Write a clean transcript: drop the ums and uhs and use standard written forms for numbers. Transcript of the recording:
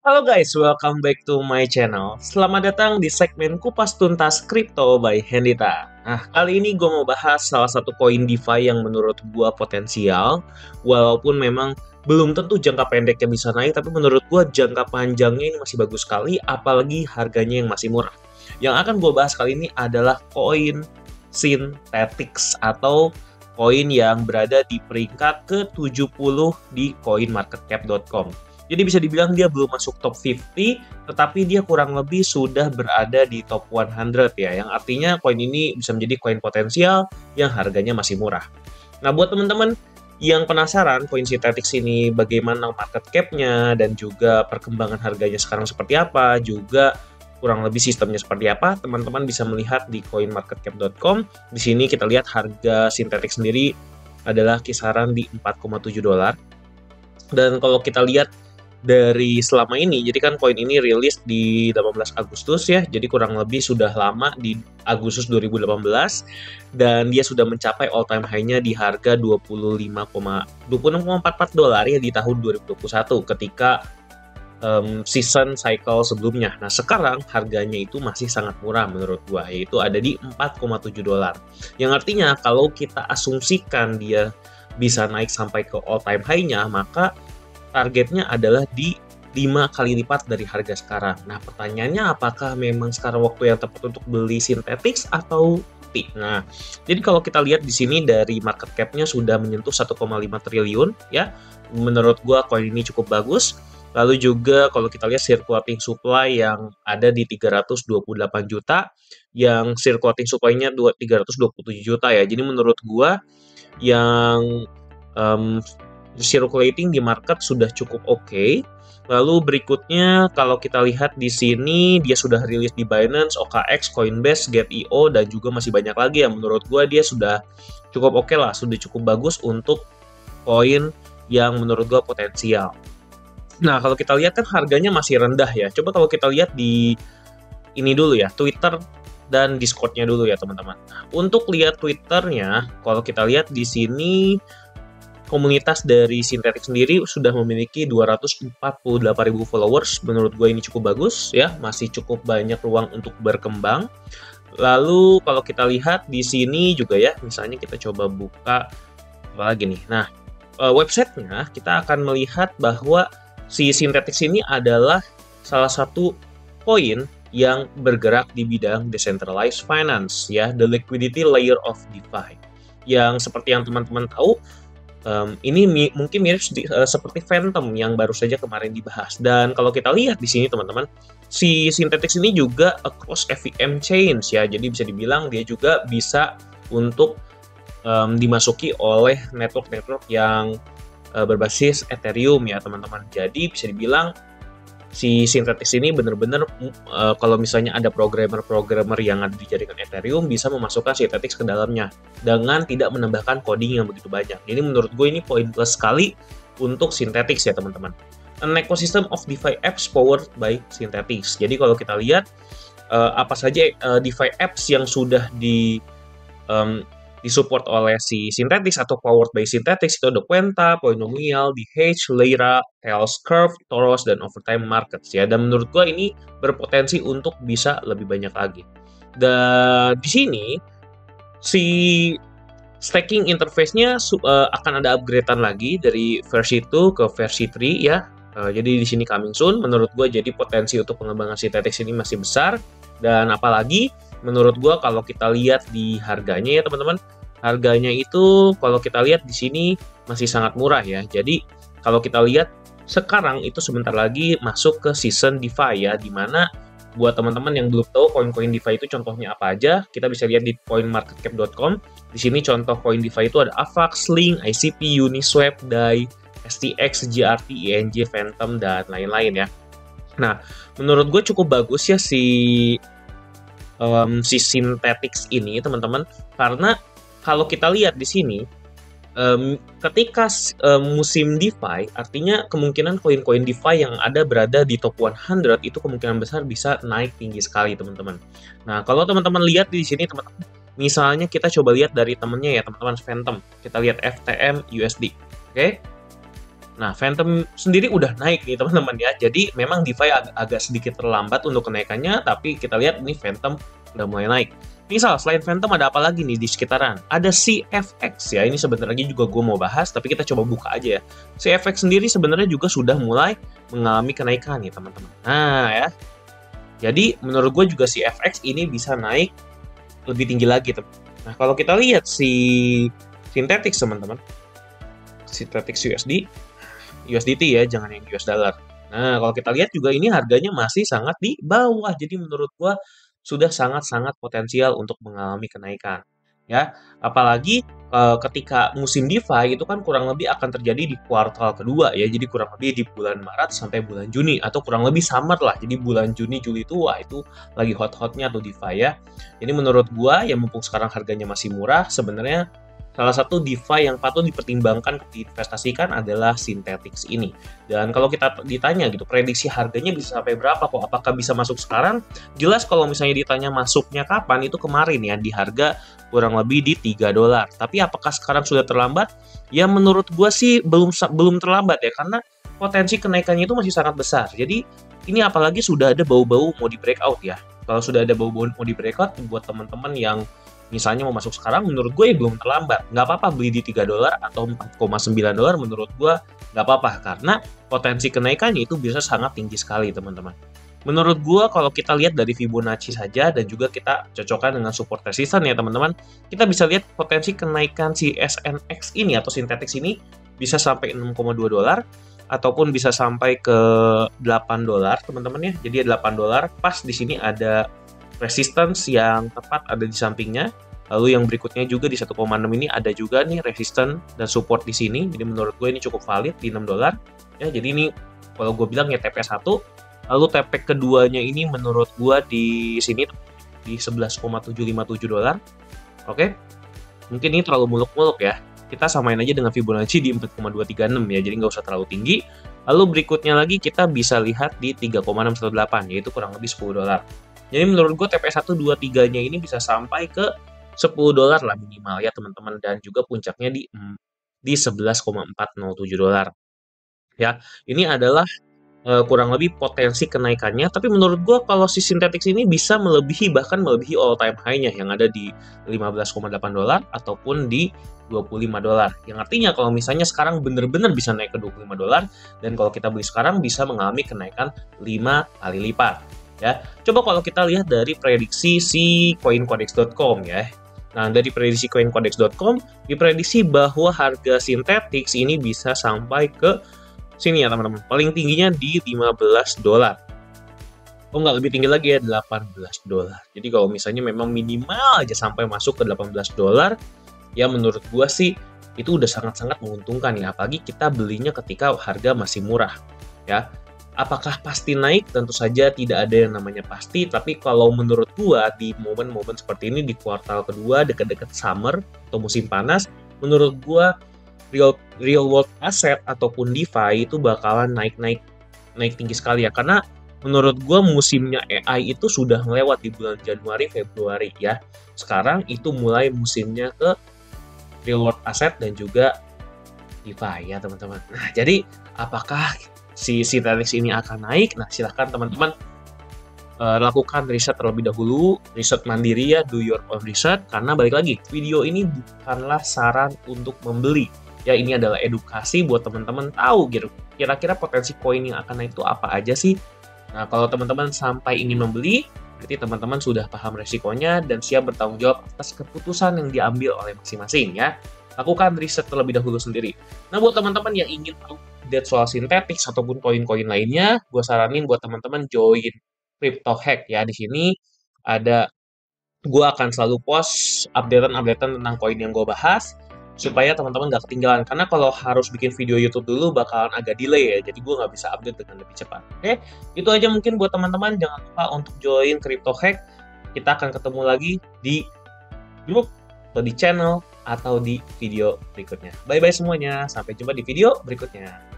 Halo guys, welcome back to my channel. Selamat datang di segmen Kupas Tuntas Crypto by Hendita. Nah, kali ini gue mau bahas salah satu koin DeFi yang menurut gue potensial. Walaupun memang belum tentu jangka pendeknya bisa naik, tapi menurut gue jangka panjangnya ini masih bagus sekali, apalagi harganya yang masih murah. Yang akan gue bahas kali ini adalah koin Synthetix atau koin yang berada di peringkat ke-70 di coinmarketcap.com. Jadi bisa dibilang dia belum masuk top 50, tetapi dia kurang lebih sudah berada di top 100 ya, yang artinya koin ini bisa menjadi koin potensial yang harganya masih murah. Nah, buat teman-teman yang penasaran koin Synthetix ini bagaimana market cap-nya dan juga perkembangan harganya sekarang seperti apa, juga kurang lebih sistemnya seperti apa, teman-teman bisa melihat di coinmarketcap.com. Di sini kita lihat harga Synthetix sendiri adalah kisaran di 4,7 dolar. Dan kalau kita lihat dari selama ini, jadi kan koin ini rilis di 18 Agustus ya, jadi kurang lebih sudah lama di Agustus 2018, dan dia sudah mencapai all time high-nya di harga 26,44 dolar ya di tahun 2021 ketika season cycle sebelumnya. Nah, sekarang harganya itu masih sangat murah menurut gua, yaitu ada di 4,7 dolar. Yang artinya kalau kita asumsikan dia bisa naik sampai ke all time high-nya, maka targetnya adalah di 5 kali lipat dari harga sekarang. Nah, pertanyaannya apakah memang sekarang waktu yang tepat untuk beli Synthetix atau tidak? Nah, jadi kalau kita lihat di sini dari market cap-nya sudah menyentuh 1,5 triliun ya. Menurut gua koin ini cukup bagus. Lalu juga kalau kita lihat circulating supply yang ada di 328 juta, yang circulating supply-nya 327 juta ya. Jadi menurut gua yang circulating di market sudah cukup oke. Lalu berikutnya kalau kita lihat di sini dia sudah rilis di Binance, OKX, Coinbase, Get.io dan juga masih banyak lagi yang menurut gue dia sudah cukup oke lah, sudah cukup bagus untuk koin yang menurut gue potensial. Nah, kalau kita lihat kan harganya masih rendah ya. Coba kalau kita lihat di ini dulu ya, Twitter dan Discord-nya dulu ya teman-teman. Untuk lihat Twitternya, kalau kita lihat di sini komunitas dari Synthetix sendiri sudah memiliki 248.000 followers. Menurut gue ini cukup bagus ya, masih cukup banyak ruang untuk berkembang. Lalu kalau kita lihat di sini juga ya, misalnya kita coba buka apa lagi nih. Nah, websitenya kita akan melihat bahwa si Synthetix ini adalah salah satu koin yang bergerak di bidang decentralized finance ya, the liquidity layer of DeFi. Yang seperti yang teman-teman tahu, ini mungkin mirip seperti Phantom yang baru saja kemarin dibahas. Dan kalau kita lihat di sini teman-teman, si Synthetix ini juga across EVM chains ya. Jadi bisa dibilang dia juga bisa untuk dimasuki oleh network-network yang berbasis Ethereum ya teman-teman. Jadi bisa dibilang si Synthetix ini benar-benar kalau misalnya ada programmer-programmer yang ada di jaringan Ethereum bisa memasukkan Synthetix ke dalamnya dengan tidak menambahkan coding yang begitu banyak. Jadi menurut gue ini poin plus sekali untuk Synthetix ya teman-teman. An ecosystem of DeFi apps powered by Synthetix. Jadi kalau kita lihat apa saja DeFi apps yang sudah disupport oleh si Synthetix atau powered by Synthetix itu ada Quenta, Polynomial, DH, Lyra, Tails Curve, Toros, dan Overtime Markets ya. Dan menurut gua ini berpotensi untuk bisa lebih banyak lagi. Dan di sini si staking interface-nya akan ada upgrade-an lagi dari versi 2 ke versi 3 ya. Jadi di sini coming soon. Menurut gua jadi potensi untuk pengembangan Synthetix ini masih besar. Dan apalagi menurut gua kalau kita lihat di harganya ya teman-teman, harganya itu kalau kita lihat di sini masih sangat murah ya. Jadi kalau kita lihat sekarang itu sebentar lagi masuk ke season DeFi ya, dimana buat teman-teman yang belum tahu koin-koin DeFi itu contohnya apa aja, kita bisa lihat di coinmarketcap.com. Di sini contoh koin DeFi itu ada Avax, Link, ICP, Uniswap, DAI, STX, GRT, INJ, Phantom, dan lain-lain ya. Nah, menurut gue cukup bagus ya si Synthetix ini teman-teman, karena kalau kita lihat di sini ketika musim DeFi, artinya kemungkinan koin-koin DeFi yang ada berada di top 100 itu kemungkinan besar bisa naik tinggi sekali teman-teman. Nah, kalau teman-teman lihat di sini teman-teman, misalnya kita coba lihat dari temennya ya teman-teman, Phantom, kita lihat FTM USD, oke? Nah, Phantom sendiri udah naik nih teman-teman ya. Jadi memang DeFi agak sedikit terlambat untuk kenaikannya, tapi kita lihat ini Phantom udah mulai naik. Misal selain Phantom ada apa lagi nih di sekitaran? Ada CFX ya. Ini sebentar lagi juga gue mau bahas, tapi kita coba buka aja ya. CFX sendiri sebenarnya juga sudah mulai mengalami kenaikan nih teman-teman. Nah ya. Jadi menurut gue juga CFX ini bisa naik lebih tinggi lagi teman. Nah kalau kita lihat si Synthetix teman-teman, Synthetix USDT ya, jangan yang US dollar. Nah, kalau kita lihat juga ini harganya masih sangat di bawah. Jadi menurut gua sudah sangat-sangat potensial untuk mengalami kenaikan. Ya, apalagi ketika musim DeFi itu kan kurang lebih akan terjadi di kuartal kedua ya. Jadi kurang lebih di bulan Maret sampai bulan Juni atau kurang lebih summer lah. Jadi bulan Juni Juli itu wah itu lagi hot-hotnya tuh DeFi ya. Jadi menurut gua ya mumpung sekarang harganya masih murah, sebenarnya salah satu DeFi yang patut dipertimbangkan diinvestasikan adalah Synthetix ini. Dan kalau kita ditanya gitu, prediksi harganya bisa sampai berapa kok? Apakah bisa masuk sekarang? Jelas kalau misalnya ditanya masuknya kapan, itu kemarin ya, di harga kurang lebih di $3. Tapi apakah sekarang sudah terlambat? Ya menurut gue sih belum terlambat ya, karena potensi kenaikannya itu masih sangat besar. Jadi ini apalagi sudah ada bau-bau mau di breakout ya. Kalau sudah ada bau-bau mau di breakout, buat teman-teman yang misalnya mau masuk sekarang, menurut gue ya belum terlambat. Nggak apa-apa beli di $3 atau $4,9, menurut gue nggak apa-apa. Karena potensi kenaikannya itu bisa sangat tinggi sekali, teman-teman. Menurut gue, kalau kita lihat dari Fibonacci saja, dan juga kita cocokkan dengan support resistance ya, teman-teman, kita bisa lihat potensi kenaikan si SNX ini atau Synthetix ini bisa sampai $6,2, ataupun bisa sampai ke $8, teman-teman ya. Jadi $8, pas di sini ada resistance yang tepat ada di sampingnya. Lalu yang berikutnya juga di 1,6 ini ada juga nih resistance dan support di sini. Jadi menurut gue ini cukup valid di $6. Ya, jadi ini kalau gue bilang ya TP1. Lalu TP keduanya ini menurut gue di sini di $11,757. Oke. Mungkin ini terlalu muluk-muluk ya. Kita samain aja dengan Fibonacci di 4,236 ya. Jadi nggak usah terlalu tinggi. Lalu berikutnya lagi kita bisa lihat di 3,618, yaitu kurang lebih $10. Jadi menurut gue TP123-nya ini bisa sampai ke $10 lah minimal ya teman-teman, dan juga puncaknya di $11,407. Ya, ini adalah kurang lebih potensi kenaikannya, tapi menurut gue kalau si Synthetix ini bisa bahkan melebihi all time high-nya yang ada di $15,8 ataupun di $25. Yang artinya kalau misalnya sekarang benar-benar bisa naik ke $25, dan kalau kita beli sekarang bisa mengalami kenaikan 5 kali lipat. Ya, coba kalau kita lihat dari prediksi si coincodex.com ya. Nah, dari prediksi coincodex.com diprediksi bahwa harga Synthetix ini bisa sampai ke sini ya teman-teman. Paling tingginya di $15. Oh, nggak lebih tinggi lagi ya, $18. Jadi kalau misalnya memang minimal aja sampai masuk ke $18, ya menurut gua sih itu udah sangat-sangat menguntungkan ya. Apalagi kita belinya ketika harga masih murah ya. Apakah pasti naik? Tentu saja tidak ada yang namanya pasti, tapi kalau menurut gua di momen-momen seperti ini di kuartal kedua dekat-dekat summer atau musim panas, menurut gua real world asset ataupun DeFi itu bakalan naik tinggi sekali ya, karena menurut gua musimnya AI itu sudah melewat di bulan Januari Februari ya. Sekarang itu mulai musimnya ke real world asset dan juga DeFi ya teman-teman. Nah, jadi apakah si Synthetix ini akan naik? Nah, silahkan teman-teman lakukan riset terlebih dahulu, riset mandiri ya, do your own research, karena balik lagi, video ini bukanlah saran untuk membeli. Ya, ini adalah edukasi buat teman-teman tahu gitu, kira-kira potensi koin yang akan naik itu apa aja sih. Nah, kalau teman-teman sampai ingin membeli, berarti teman-teman sudah paham resikonya dan siap bertanggung jawab atas keputusan yang diambil oleh masing-masing ya. Lakukan riset terlebih dahulu sendiri. Nah, buat teman-teman yang ingin tahu update soal Synthetix ataupun koin-koin lainnya, gue saranin buat teman-teman join Crypto Hack ya. Di sini ada, gue akan selalu post updatean tentang koin yang gue bahas, supaya teman-teman gak ketinggalan. Karena kalau harus bikin video YouTube dulu bakalan agak delay ya, jadi gue nggak bisa update dengan lebih cepat. Oke, itu aja mungkin buat teman-teman. Jangan lupa untuk join Crypto Hack. Kita akan ketemu lagi di grup atau di channel atau di video berikutnya. Bye-bye semuanya, sampai jumpa di video berikutnya.